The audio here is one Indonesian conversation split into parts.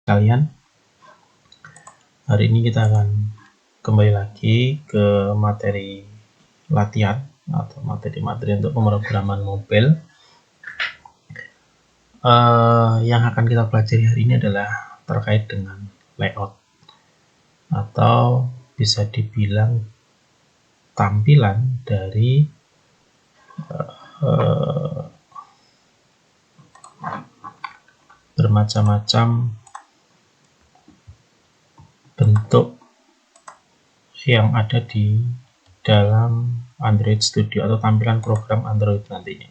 Kalian, hari ini kita akan kembali lagi ke materi latihan atau materi-materi untuk pemrograman mobile. Yang akan kita pelajari hari ini adalah terkait dengan layout atau bisa dibilang tampilan dari bermacam-macam bentuk yang ada di dalam Android Studio atau tampilan program Android nantinya.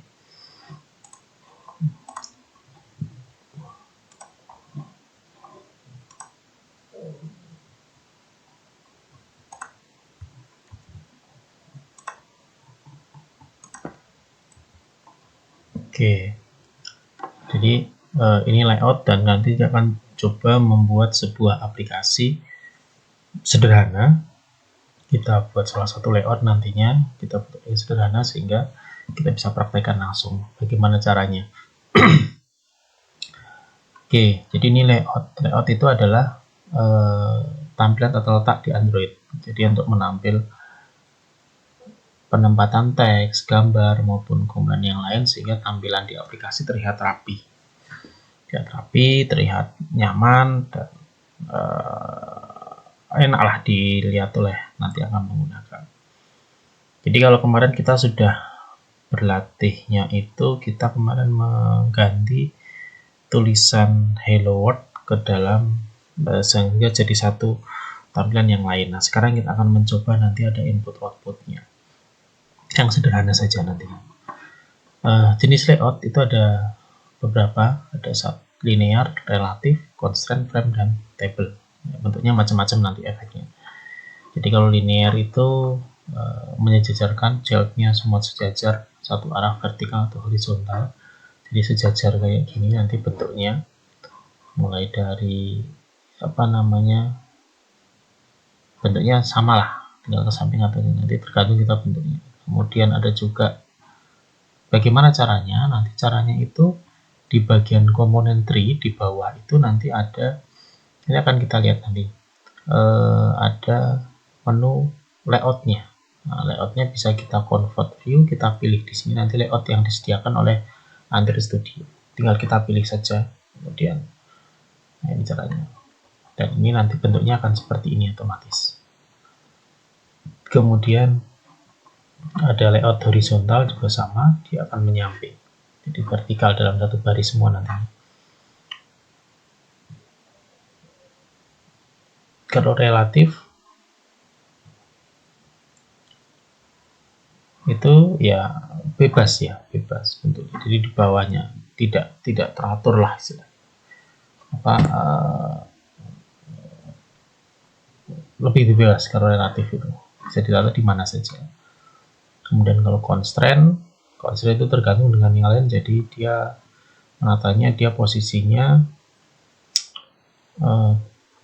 Oke, jadi ini layout dan nanti kita akan coba membuat sebuah aplikasi sederhana. Kita buat salah satu layout nantinya, kita buat yang sederhana sehingga kita bisa praktekkan langsung bagaimana caranya. Oke, jadi ini layout. Layout itu adalah tampilan atau letak di Android. Jadi untuk menampil penempatan teks, gambar, maupun komponen yang lain sehingga tampilan di aplikasi terlihat rapi. Terlihat nyaman, dan enaklah dilihat oleh nanti akan menggunakan. Jadi kalau kemarin kita sudah berlatihnya itu, kita kemarin mengganti tulisan Hello World ke dalam sehingga jadi satu tampilan yang lain. Nah, sekarang kita akan mencoba nanti ada input outputnya yang sederhana saja nanti. Jenis layout itu ada beberapa, ada linear, relatif, constraint, frame, dan table. Bentuknya macam-macam nanti efeknya. Jadi kalau linear itu menyejajarkan childnya semua sejajar satu arah vertikal atau horizontal. Jadi sejajar kayak gini nanti bentuknya, mulai dari bentuknya samalah, tinggal ke samping atau nanti tergantung kita bentuknya. Kemudian ada juga bagaimana caranya. Nanti caranya itu di bagian komponen tree di bawah itu nanti ada, ini akan kita lihat nanti ada menu layoutnya. Nah, layoutnya bisa kita convert view, kita pilih di sini nanti layout yang disediakan oleh Android Studio. Tinggal kita pilih saja, kemudian nah ini caranya. Dan ini nanti bentuknya akan seperti ini otomatis. Kemudian ada layout horizontal juga sama, dia akan menyamping. Jadi vertikal dalam satu baris semua nanti. Kalau relatif itu ya bebas bentuknya. Jadi di bawahnya tidak teratur lah istilahnya. Lebih bebas kalau relatif itu bisa ditaruh di mana saja. Kemudian kalau constraint itu tergantung dengan yang lain, jadi dia menatanya, dia posisinya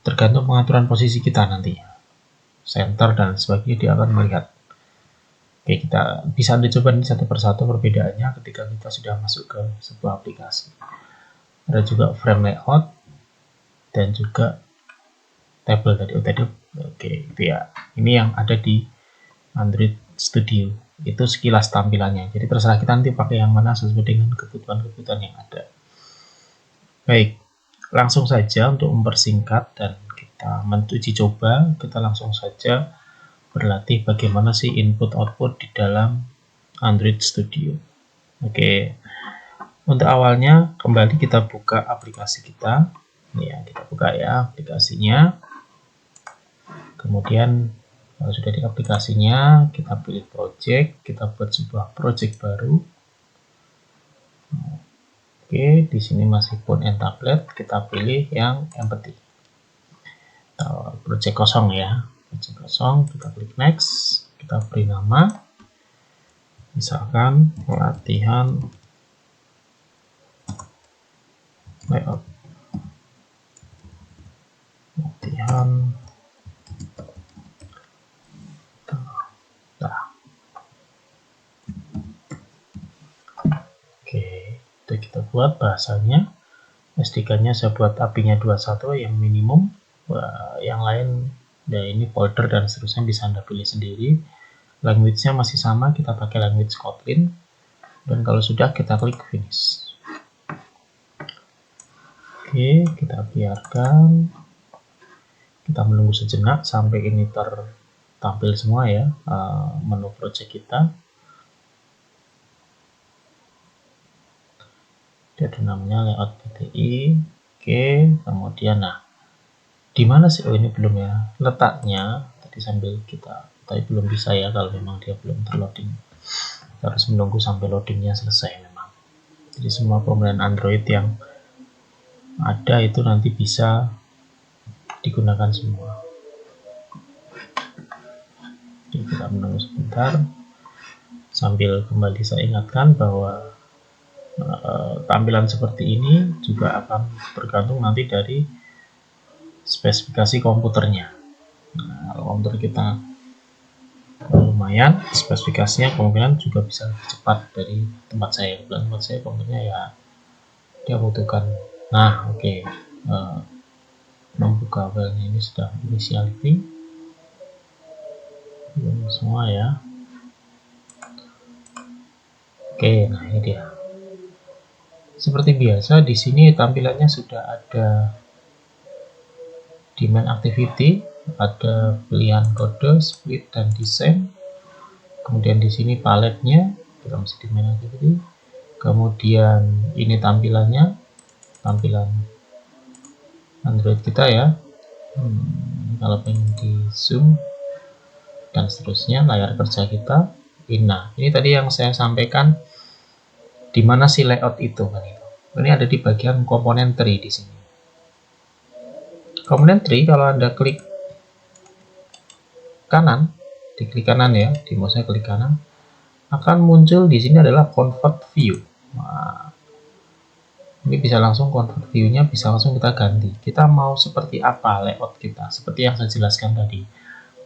tergantung pengaturan posisi kita nanti, center dan sebagainya, dia akan melihat. Oke, kita bisa Anda coba ini satu persatu perbedaannya ketika kita sudah masuk ke sebuah aplikasi. Ada juga frame layout dan juga table tadi. Oke, itu ya. Ini yang ada di Android Studio. Itu sekilas tampilannya. Jadi terserah kita nanti pakai yang mana sesuai dengan kebutuhan-kebutuhan yang ada. Baik, langsung saja untuk mempersingkat dan kita mencuci coba, kita langsung saja berlatih bagaimana sih input output di dalam Android Studio. Oke, untuk awalnya kembali kita buka aplikasi kita. Ya, kita buka ya aplikasinya. Kemudian kalau sudah di aplikasinya, kita pilih project, kita buat sebuah project baru. Oke, di sini masih phone and tablet, kita pilih yang empty. Project kosong ya. Project kosong, kita klik next, kita beri nama. Misalkan latihan layout. Latihan Oke, itu kita buat bahasanya SD-nya saya buat API-nya 21 yang minimum, yang lain ya ini folder dan seterusnya bisa Anda pilih sendiri. Language-nya masih sama, kita pakai language Kotlin, dan kalau sudah kita klik finish. Oke, kita biarkan, kita menunggu sejenak sampai ini tertampil semua ya, menu project kita. Dia ada namanya layout PTI. Oke, kemudian di mana sih? Oh, ini belum ya. Letaknya tadi sambil tapi belum bisa ya kalau memang dia belum terloading. Kita harus menunggu sampai loadingnya selesai memang. Jadi semua komponen Android yang ada itu nanti bisa digunakan semua. Jadi kita menunggu sebentar. Sambil kembali saya ingatkan bahwa tampilan seperti ini juga akan bergantung nanti dari spesifikasi komputernya. Nah, kalau komputer kita lumayan, spesifikasinya kemungkinan juga bisa lebih cepat dari tempat saya. Tempat saya komputernya ya dia butuhkan. Nah, oke. Membuka filenya ini sudah initializing. Belum semua ya. Oke, nah ini dia. Seperti biasa di sini tampilannya sudah ada di main activity, ada pilihan kode, split dan desain. Kemudian di sini paletnya, kita masih di main activity. Kemudian ini tampilannya, tampilan Android kita ya. Kalau pengen di zoom dan seterusnya, layar kerja kita. Nah, ini tadi yang saya sampaikan, di mana sih layout itu kan itu. Ini ada di bagian komponen tree di sini. Komponen tree kalau Anda klik kanan, diklik kanan ya, di mouse klik kanan, akan muncul di sini adalah convert view. Nah, ini bisa langsung convert view-nya, bisa langsung kita ganti. Kita mau seperti apa layout kita? Seperti yang saya jelaskan tadi.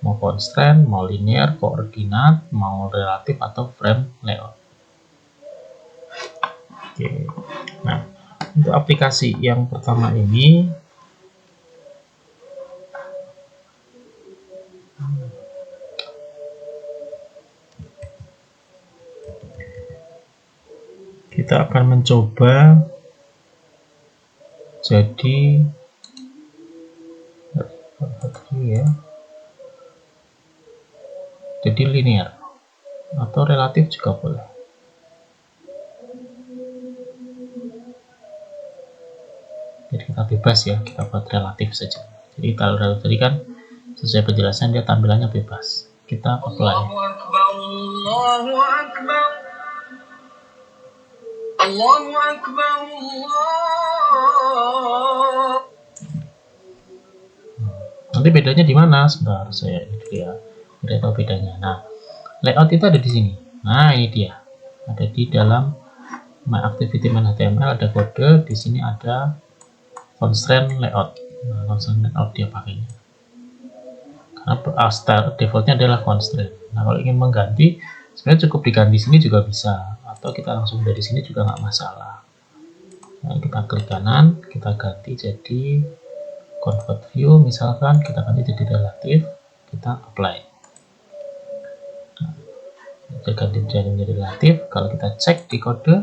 Mau constraint, mau linear, koordinat, mau relatif atau frame layout. Oke. Nah, untuk aplikasi yang pertama ini kita akan mencoba jadi linear atau relatif juga boleh. Jadi kita bebas ya, kita buat relatif saja. Jadi kalau relatif tadi kan sesuai penjelasan dia tampilannya bebas. Kita apply. Allahu Akbar, Allahu Akbar. Allahu Akbar, Allah. Nanti bedanya di mana? Sebentar saya ini ya. Kita tahu bedanya. Nah, layout itu ada di sini. Nah, ini dia. Ada di dalam my activity main HTML ada kode, di sini ada constraint layout. Nah, constraint layout dia pakainya. Karena style defaultnya adalah constraint. Nah, kalau ingin mengganti, sebenarnya cukup diganti sini juga bisa, atau kita langsung dari sini juga nggak masalah. Nah, kita klik kanan, kita ganti jadi convert view, misalkan kita ganti jadi relatif, kita apply. Nah, kita ganti menjadi relatif. Kalau kita cek di kode,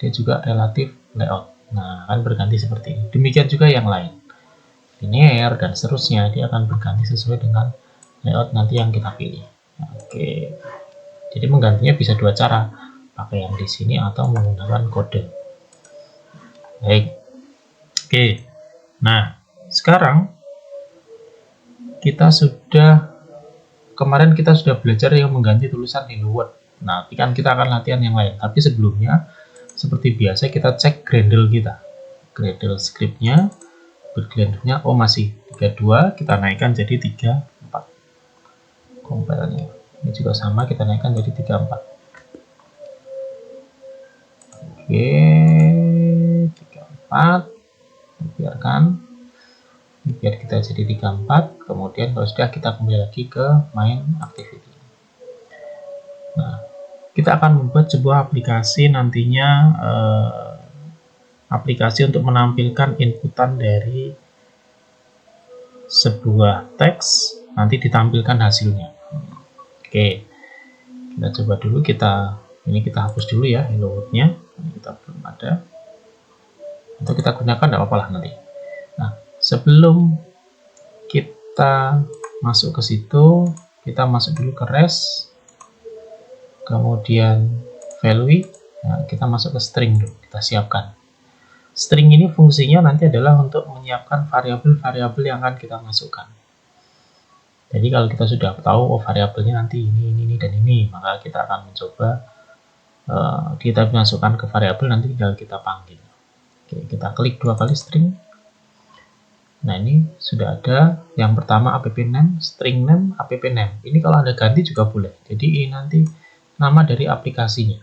dia juga relatif layout. Nah, akan berganti seperti ini. Demikian juga yang lain, linear dan seterusnya, dia akan berganti sesuai dengan layout nanti yang kita pilih. Oke, jadi menggantinya bisa dua cara, pakai yang di sini atau menggunakan kode. Baik, oke. Nah, sekarang kita kemarin kita sudah belajar yang mengganti tulisan Hello World. Nah, nanti kan kita akan latihan yang lain. Tapi sebelumnya, seperti biasa kita cek Gradle kita. Gradle scriptnya, bergradle-nya masih 32, kita naikkan jadi 34. Compile-nya. Ini juga sama, kita naikkan jadi 34. Oke, 34. Biarkan. Biar kita jadi 34. Kemudian kalau sudah, kita kembali lagi ke main activity. Nah, kita akan membuat sebuah aplikasi nantinya aplikasi untuk menampilkan inputan dari sebuah teks, nanti ditampilkan hasilnya. Oke, kita coba dulu, ini kita hapus dulu ya hello world-nya, kita belum ada, atau kita gunakan tidak apa-apa lah nanti. Nah, sebelum kita masuk ke situ, kita masuk dulu ke res, kemudian value. Nah, kita masuk ke string dulu, kita siapkan. String ini fungsinya nanti adalah untuk menyiapkan variabel-variabel yang akan kita masukkan. Jadi kalau kita sudah tahu variabelnya nanti ini dan ini, maka kita akan mencoba kita masukkan ke variabel, nanti tinggal kita panggil. Oke, kita klik 2 kali string. Nah, ini sudah ada yang pertama app name, string name, app name. Ini kalau Anda ganti juga boleh. Jadi ini nanti nama dari aplikasinya.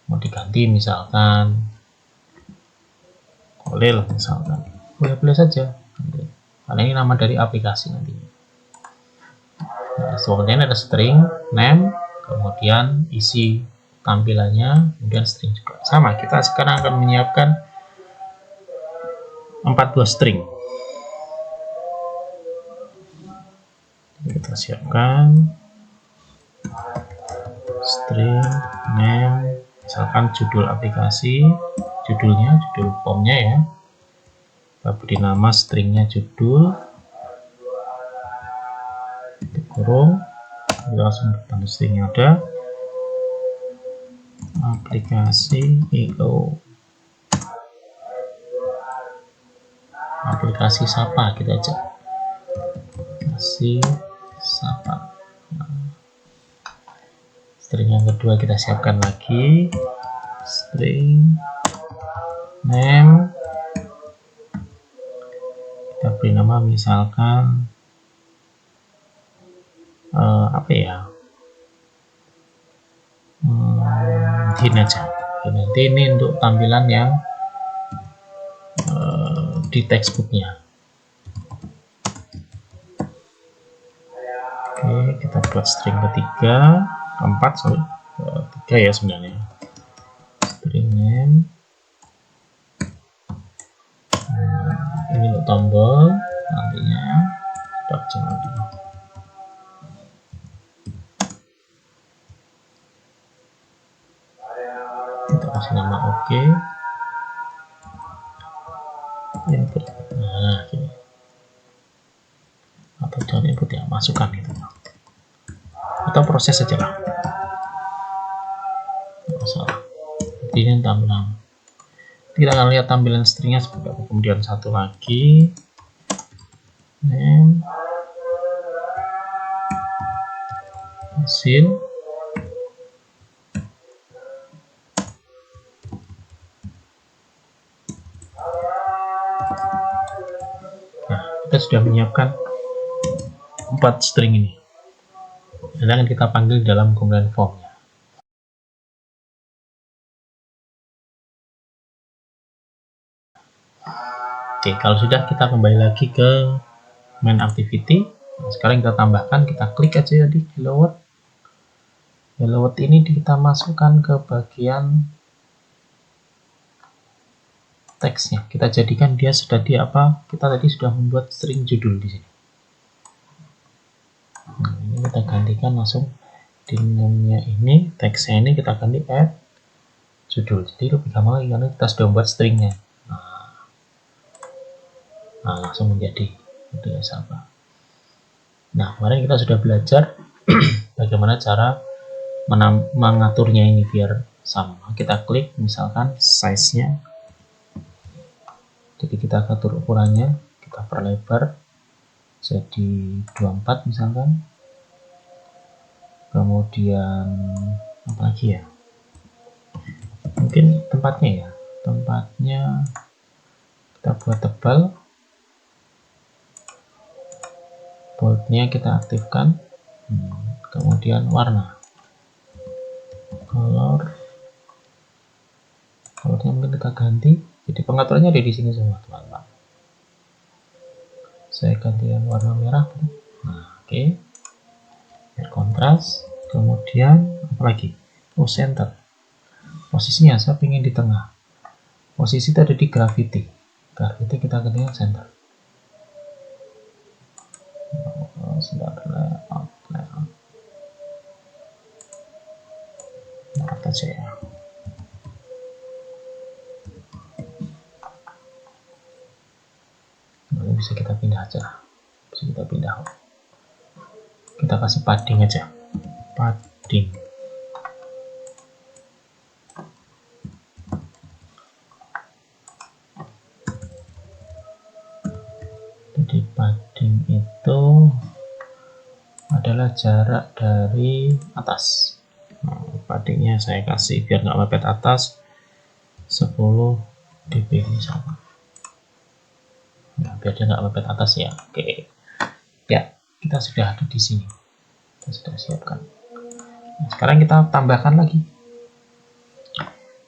Mau diganti misalkan Kolil misalkan, boleh-boleh saja, karena ini nama dari aplikasi nantinya. Nah, kemudian ada string name, kemudian isi tampilannya, kemudian string juga sama. Kita sekarang akan menyiapkan 4 buah string. Kita siapkan string name, misalkan judul aplikasi, judul formnya ya, kita beri nama stringnya judul, kurung, kita langsung tanda stringnya ada aplikasi aplikasi Sapa, kita aja aplikasi Sapa. String yang kedua kita siapkan lagi string name, kita beri nama misalkan apa ya, din aja. Nanti ini untuk tampilan yang di textbooknya. Oke, kita buat string ketiga, tiga ya sebenarnya. String name, ini untuk tombol nantinya, jangan dulu. Kita kasih nama oke. Input, nah gini, atau jangan input ya, masukkan gitu, atau proses saja lah, masalah. Ini tampilan, kita akan lihat tampilan stringnya seperti apa. Kemudian satu lagi name, hasil, kita sudah menyiapkan 4 string ini, dan akan kita panggil dalam komponen formnya. Oke, kalau sudah, kita kembali lagi ke main activity. Nah, sekarang kita tambahkan, kita klik aja di hello world. Hello world ini kita masukkan ke bagian teksnya. Kita jadikan dia sudah di apa? Kita tadi sudah membuat string judul di sini. Nah, ini kita gantikan langsung di name-nya ini, teksnya ini kita ganti add judul. Jadi lebih gampang lagi karena kita sudah membuat stringnya. Nah, langsung menjadi apa. Nah, kemarin kita sudah belajar bagaimana cara mengaturnya ini biar sama. Kita klik misalkan size-nya. Jadi kita atur ukurannya, kita perlebar jadi 24 misalkan. Kemudian apa lagi ya? Mungkin tempatnya ya. Tempatnya kita buat tebal. Boldnya kita aktifkan. Kemudian warna. Colornya mungkin kita ganti. Jadi pengaturannya ada di sini semua, teman-teman. Saya ganti yang warna merah. Nah, oke. Biar kontras. Kemudian apa lagi? Center. Posisinya saya ingin di tengah. Posisi itu ada di gravity. Gravity kita ketik center. Start layout. Layout aja ya. Lalu bisa kita pindah aja. Bisa kita pindah. Kita kasih padding aja. Padding. Jadi padding itu adalah jarak dari atas. Nah, paddingnya saya kasih biar nggak mepet atas 10 dp misalnya. Nah, biar dia nggak mepet atas ya. Oke. Ya, kita sudah ada di sini. Kita sudah siapkan. Nah, sekarang kita tambahkan lagi.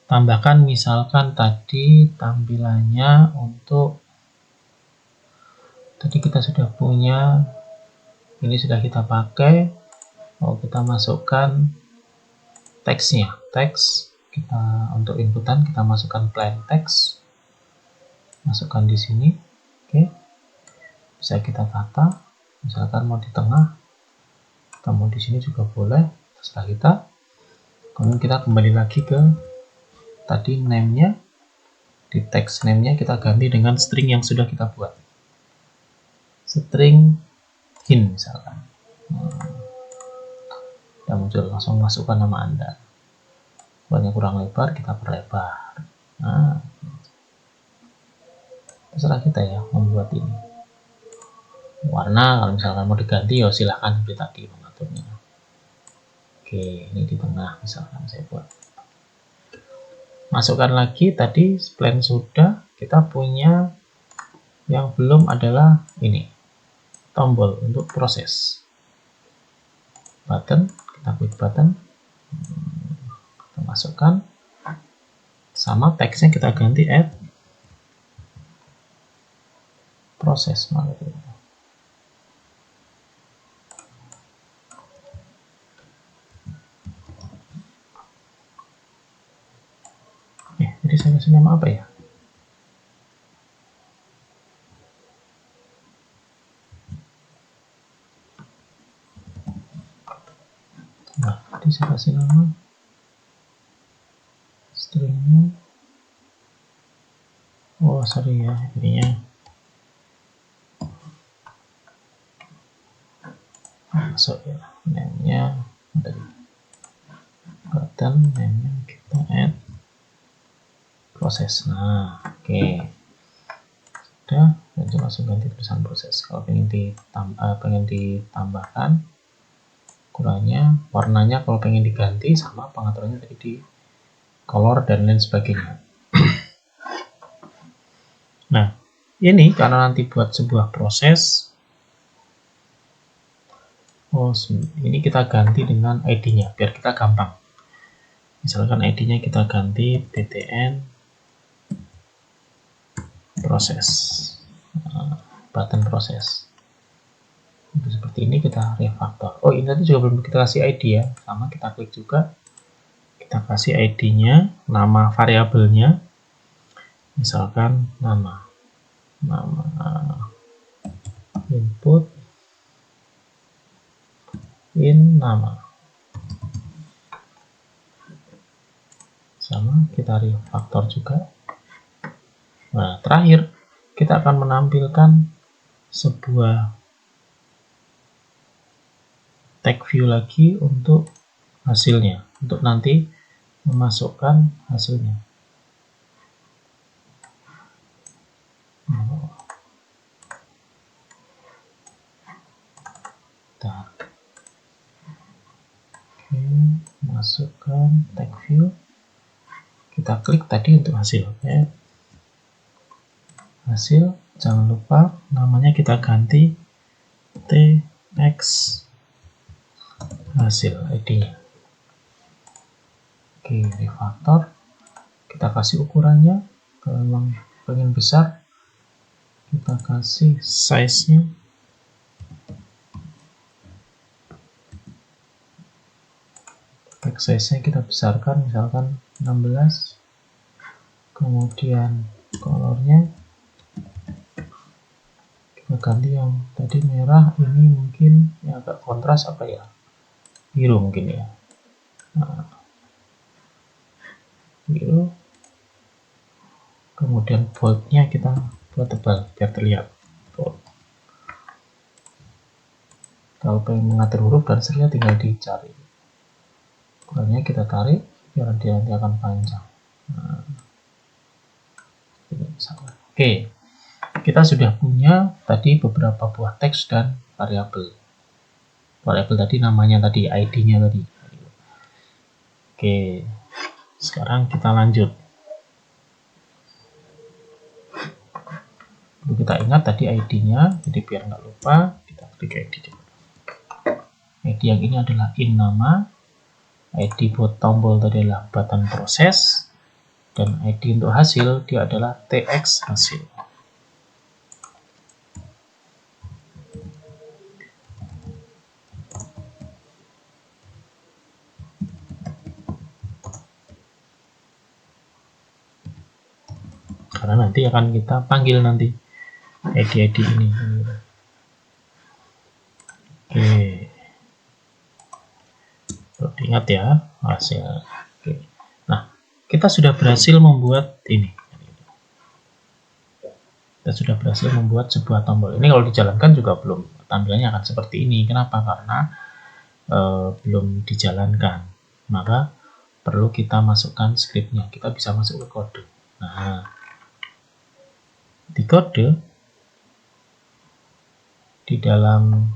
Tambahkan misalkan tadi tampilannya untuk tadi kita sudah punya, ini sudah kita pakai. Kita masukkan teksnya. Teks kita untuk inputan kita masukkan plain text. Masukkan di sini. Oke. Bisa kita tata. Misalkan mau di tengah, kita mau di sini juga boleh, terserah kita. Kemudian kita kembali lagi ke tadi name-nya. Di text name-nya kita ganti dengan string yang sudah kita buat. String hint misalkan. Dan muncul langsung masukkan nama Anda. Banyak kurang lebar, kita perlebar. Nah, terserah kita ya membuat ini. Warna kalau misalkan mau diganti ya silahkan seperti tadi mengaturnya. Oke, ini di tengah misalkan saya buat. Masukkan lagi tadi plan sudah, kita punya yang belum adalah ini. Tombol untuk proses. Button, kita klik button. Kita masukkan. Sama teksnya kita ganti add proses malah. Jadi saya kasih nama apa ya? Nah, tadi saya kasih nama stringnya. Oh, sorry ya, ininya masuk ya. Name-nya dari button, name-nya kita add proses. Nah, oke. Sudah, dan langsung ganti tulisan proses. Kalau pengen ditambahkan ukurannya, warnanya kalau pengen diganti sama pengaturannya tadi di color dan lain sebagainya. Nah, ini karena nanti buat sebuah proses, ini kita ganti dengan ID-nya biar kita gampang. Misalkan ID-nya kita ganti btn proses, button proses. Untuk seperti ini kita refactor. Oh, ini tadi juga belum kita kasih ID ya, sama kita klik juga, kita kasih ID-nya, nama variabelnya, misalkan nama input in nama, sama kita refactor juga. Nah, terakhir kita akan menampilkan sebuah tag view lagi untuk hasilnya, untuk nanti memasukkan hasilnya. Oke, masukkan tag view. Kita klik tadi untuk hasil. Oke. Hasil, jangan lupa namanya kita ganti tx hasil ID-nya. Oke, refactor. Kita kasih ukurannya. Kalau memang pengen besar, kita kasih size-nya. Text size-nya kita besarkan, misalkan 16. kemudian colornya kita ganti yang tadi merah, ini mungkin yang agak kontras apa ya, biru mungkin ya. Nah, biru, kemudian boldnya kita buat tebal biar terlihat bold. Kalau pengen mengatur huruf dan sernya tinggal dicari, pokoknya kita tarik biar dia nanti akan panjang. Nah, oke, kita sudah punya tadi beberapa buah teks dan variabel. Variabel tadi namanya tadi, ID-nya tadi. Oke, sekarang kita lanjut. Perlu kita ingat tadi ID-nya, jadi biar nggak lupa kita klik ID. ID yang ini adalah in nama, ID buat tombol tadi adalah button proses, dan ID untuk hasil dia adalah TX hasil. Karena nanti akan kita panggil nanti ID ini. Oke, perlu diingat ya hasil. Oke. Nah, kita sudah berhasil membuat ini. Kita sudah berhasil membuat sebuah tombol. Ini kalau dijalankan juga belum, tampilannya akan seperti ini. Kenapa? Karena belum dijalankan. Maka perlu kita masukkan scriptnya. Kita bisa masuk ke kode. Nah, di kode di dalam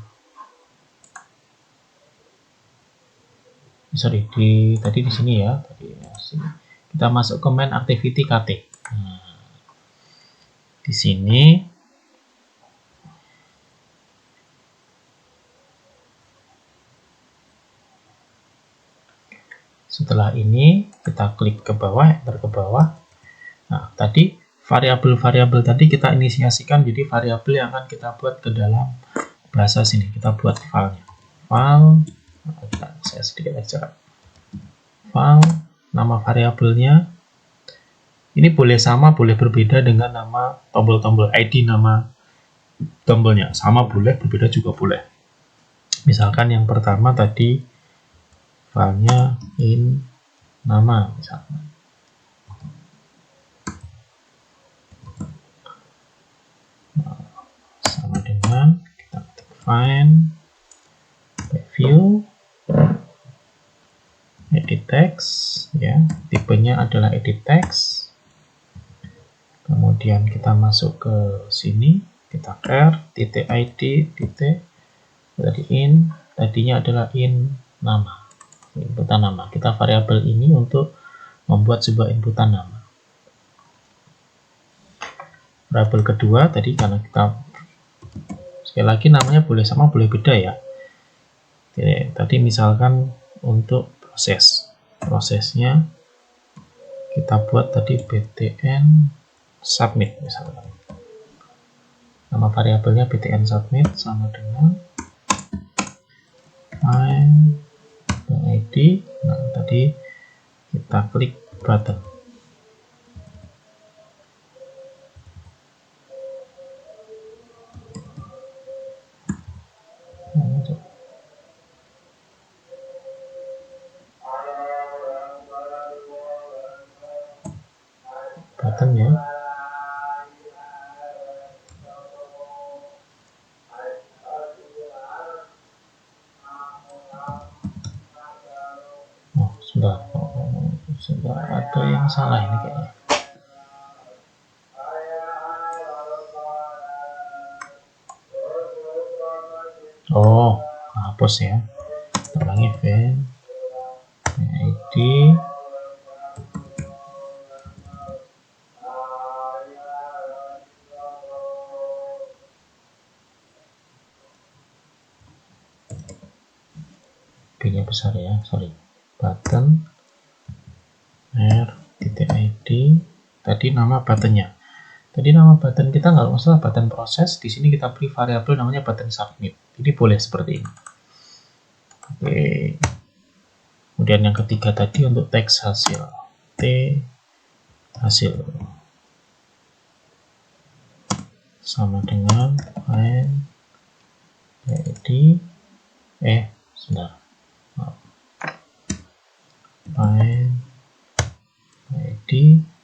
tadi di sini ya, kita masuk ke main activity KT. Nah, di sini setelah ini kita klik ke bawah, enter ke bawah. Nah, tadi variabel-variabel tadi kita inisiasikan jadi variabel yang akan kita buat ke dalam bahasa sini. Kita buat filenya. File, saya sedikit aja. File, nama variabelnya. Ini boleh sama, boleh berbeda dengan nama tombol-tombol ID nama tombolnya. Sama boleh, berbeda juga boleh. Misalkan yang pertama tadi filenya in nama misalkan. Sama dengan kita find view edit text ya, tipenya adalah edit text. Kemudian kita masuk ke sini, kita care titik id titik tadi in, tadinya adalah in nama, inputan nama. Kita variabel ini untuk membuat sebuah inputan nama. Variabel kedua tadi karena kita sekali lagi namanya boleh sama boleh beda ya. Jadi, tadi misalkan untuk prosesnya kita buat tadi btn submit misalkan. Nama variabelnya btn submit sama dengan find id. Nah, tadi kita klik button. Button ya. Sudah ada yang salah ini kayaknya. Oh, hapus ya. Ulangi id B-nya besar ya, sorry. Button r.id tadi nama buttonnya. Tadi nama button kita nggak masalah button proses. Di sini kita beri variabel namanya button submit. Jadi boleh seperti ini. Oke. Kemudian yang ketiga tadi untuk teks hasil t hasil sama dengan find id sebentar, find id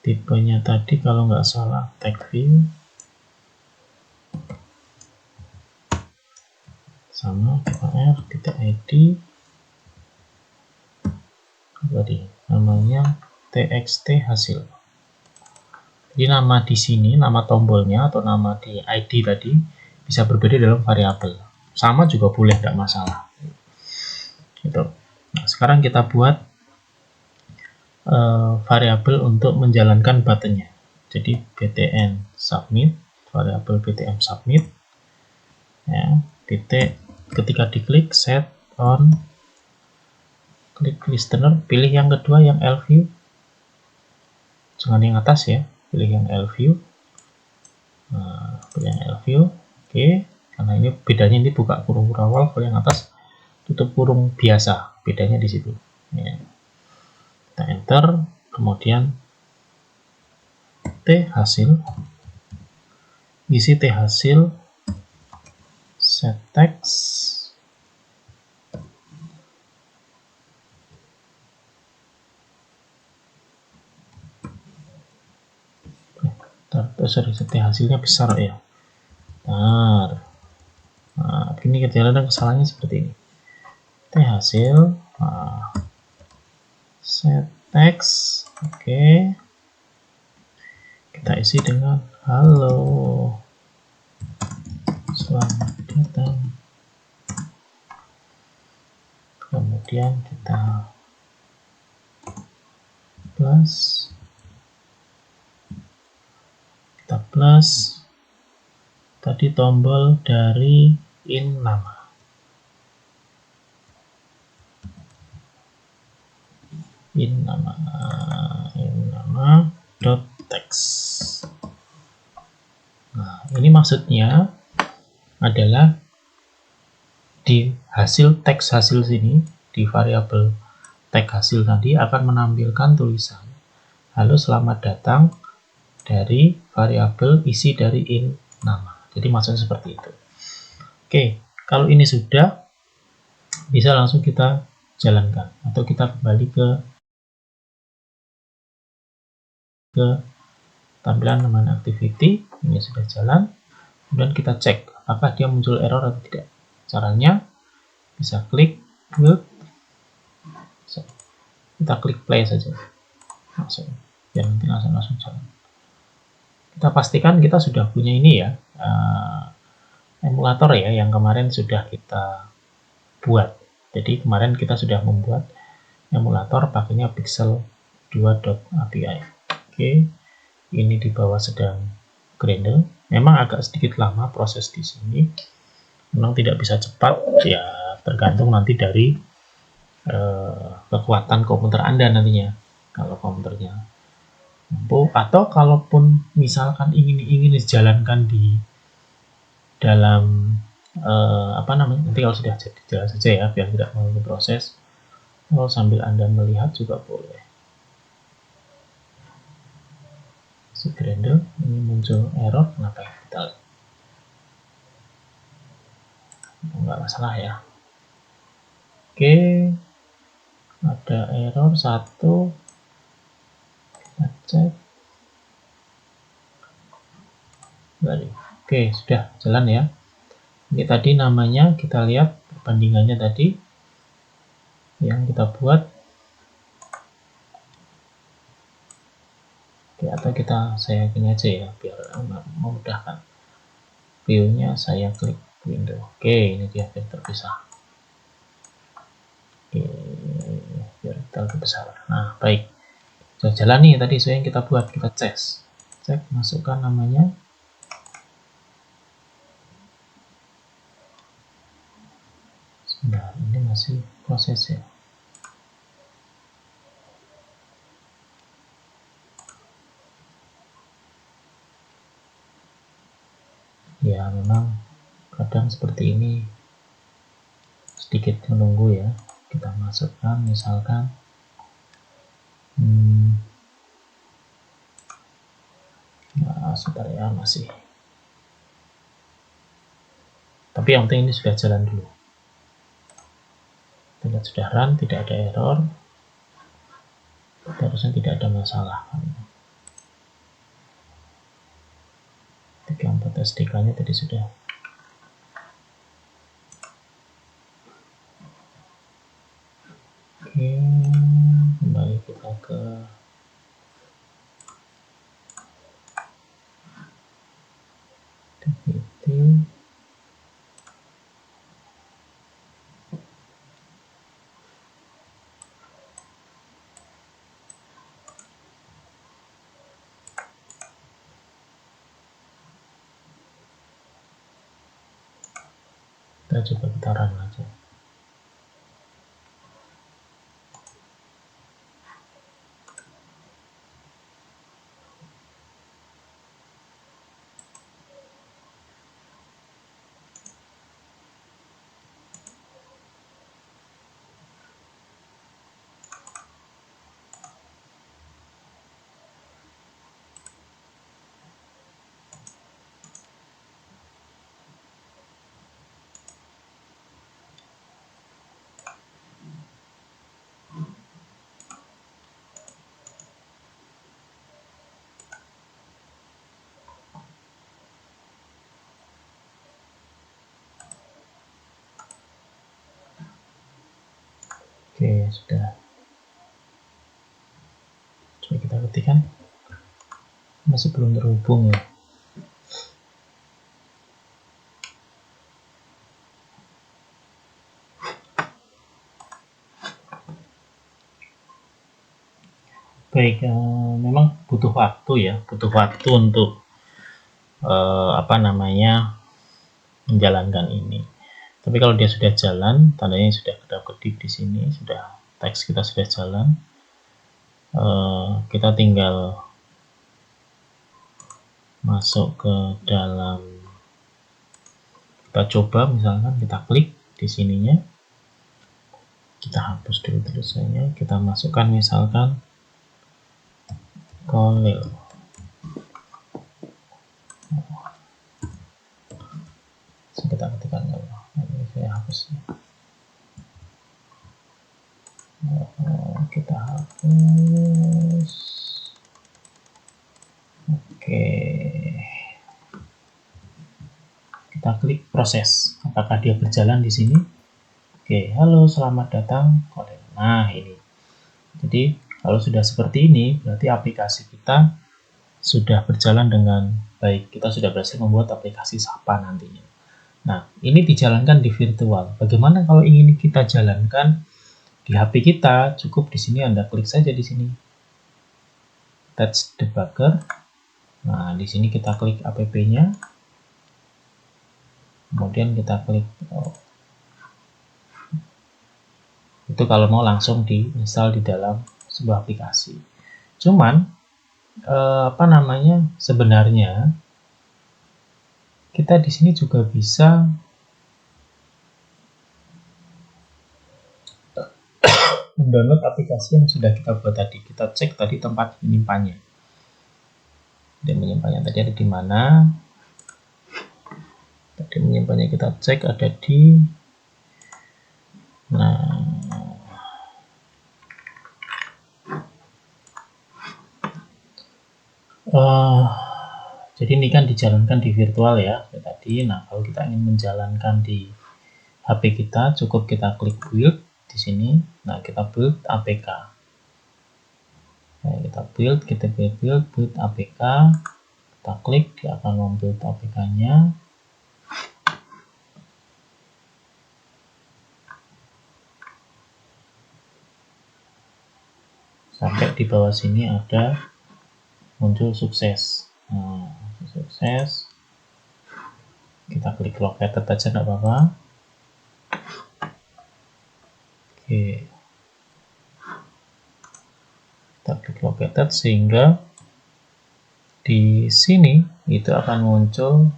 tipenya tadi kalau nggak salah tag view sama var titik id tadi namanya txt hasil. Jadi nama di sini, nama tombolnya atau nama di id tadi bisa berbeda dalam variabel. Sama juga boleh, tidak masalah. Gitu. Nah, sekarang kita buat variabel untuk menjalankan buttonnya. Jadi btn submit, variabel btn submit, ya, titik ketika diklik set on klik listener, pilih yang kedua yang LView, jangan yang atas ya, pilih yang LView. Nah, pilih yang LView, oke, karena ini bedanya ini buka kurung awal, kalau yang atas tutup kurung biasa, bedanya di situ. Ya. Kita enter, kemudian t hasil, isi t hasil, set text, sorry, set hasilnya besar ya. Nah, ini kadang-kadang kesalahannya seperti ini. T hasil, set text, oke. Kita isi dengan halo, selamat datang. Kemudian kita plus, tadi tombol dari in nama. In nama dot text. Nah, ini maksudnya adalah di hasil teks hasil sini, di variabel tag hasil tadi akan menampilkan tulisan halo selamat datang dari variabel isi dari in nama. Jadi maksudnya seperti itu. Oke, kalau ini sudah, bisa langsung kita jalankan atau kita kembali ke tampilan teman activity. Ini sudah jalan, kemudian kita cek apakah dia muncul error atau tidak. Caranya bisa klik build, kita klik play saja langsung, biar nanti langsung jalan. Kita pastikan kita sudah punya ini ya, emulator ya, yang kemarin sudah kita buat. Jadi kemarin kita sudah membuat emulator pakainya pixel 2.api. Oke, ini di bawah sedang Gradle. Memang agak sedikit lama proses di sini, memang tidak bisa cepat ya, tergantung nanti dari kekuatan komputer Anda nantinya. Kalau komputernya mampu, atau kalaupun misalkan ingin dijalankan di dalam nanti kalau sudah jadi jalan saja ya, biar tidak mengganggu proses. Kalau sambil Anda melihat juga boleh. Si Gradle ini muncul error, kenapa ya? Kita lihat. Enggak masalah ya. Oke, ada error 1. Kita cek. Oke, sudah jalan ya. Ini tadi namanya kita lihat perbandingannya tadi yang kita buat. Oke, atau saya gini aja ya biar memudahkan. View-nya saya klik window. Oke, ini dia terpisah. Oke, biar kita lebih besar. Nah, baik. Sudah jalan nih tadi yang kita buat, kita cek, masukkan namanya. Nah, ini masih proses ya. Ya, memang kadang seperti ini sedikit menunggu ya. Kita masukkan misalkan sebentar ya, masih. Tapi yang penting ini sudah jalan dulu. Kita sudah run, tidak ada error. Harusnya tidak ada masalah. 34 SDK-nya tadi sudah. Oke, kembali kita ke DVT. Kita coba kita run aja. Oke, sudah. Coba kita ketikkan. Masih belum terhubung ya. Baik, memang butuh waktu ya, butuh waktu untuk menjalankan ini. Tapi kalau dia sudah jalan, tandanya sudah kedap-kedip di sini, sudah teks kita sudah jalan. Kita tinggal masuk ke dalam, kita coba misalkan kita klik di sininya, kita hapus dulu tulisannya, kita masukkan misalkan Kolil. Kita ketikkan ini saya hapus. Kita hapus. Oke. Kita klik proses. Apakah dia berjalan di sini? Oke, halo, selamat datang. Nah, ini. Jadi, kalau sudah seperti ini, berarti aplikasi kita sudah berjalan dengan baik. Kita sudah berhasil membuat aplikasi Sapa nantinya. Nah, ini dijalankan di virtual. Bagaimana kalau ingin kita jalankan di HP kita? Cukup di sini Anda klik saja di sini. Touch debugger. Nah, di sini kita klik app-nya. Kemudian kita klik itu kalau mau langsung diinstal di dalam sebuah aplikasi. Cuman sebenarnya kita di sini juga bisa mendownload aplikasi yang sudah kita buat tadi. Kita cek tadi tempat menyimpannya. Dan menyimpannya tadi ada di mana? Tadi menyimpannya kita cek ada di, jadi ini kan dijalankan di virtual ya tadi. Nah, kalau kita ingin menjalankan di HP kita, cukup kita klik build di sini. Nah, kita build APK. Nah, kita build APK. Kita klik, dia akan membuild APK-nya. Sampai di bawah sini ada muncul sukses. Nah, sukses. Kita klik located aja enggak apa-apa. Oke. Kita klik located sehingga di sini itu akan muncul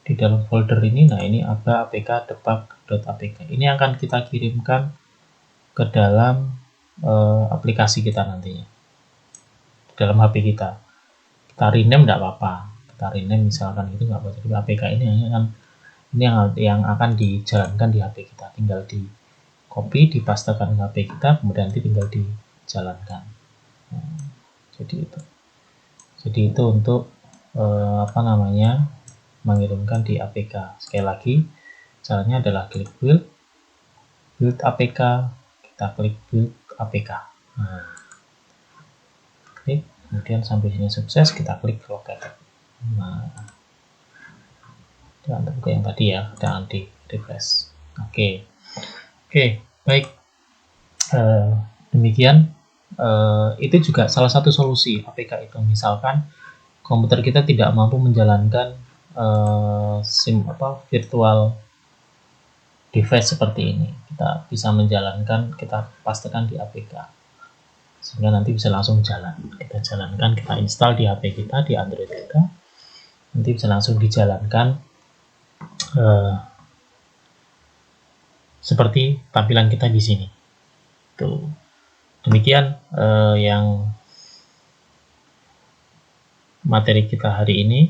di dalam folder ini. Nah, ini ada apk debug.apk. Ini akan kita kirimkan ke dalam aplikasi kita nantinya, dalam HP kita. kita rename tidak apa-apa, kita rename misalkan itu nggak apa-apa. Jadi APK ini hanya kan ini yang akan dijalankan di HP kita, tinggal di copy, dipastekan ke HP kita, kemudian nanti tinggal dijalankan. Jadi itu untuk mengirimkan di APK. Sekali lagi caranya adalah klik build APK, kita klik build APK. Klik, kemudian sampai sini sukses, kita klik located. Jangan buka yang tadi ya, jangan di refresh. Oke, baik. Demikian. Itu juga salah satu solusi APK itu. Misalkan komputer kita tidak mampu menjalankan virtual device seperti ini, kita bisa menjalankan, kita pastikan di APK sehingga nanti bisa langsung jalan. Kita jalankan, kita install di HP kita, di Android kita, nanti bisa langsung dijalankan seperti tampilan kita di sini. Tuh. Demikian yang materi kita hari ini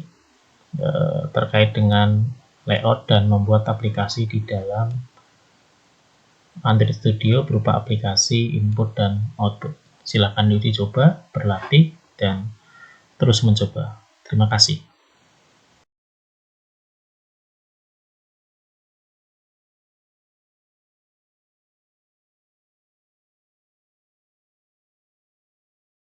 terkait dengan layout dan membuat aplikasi di dalam Android Studio berupa aplikasi input dan output. Silakan dicoba, berlatih, dan terus mencoba. Terima kasih.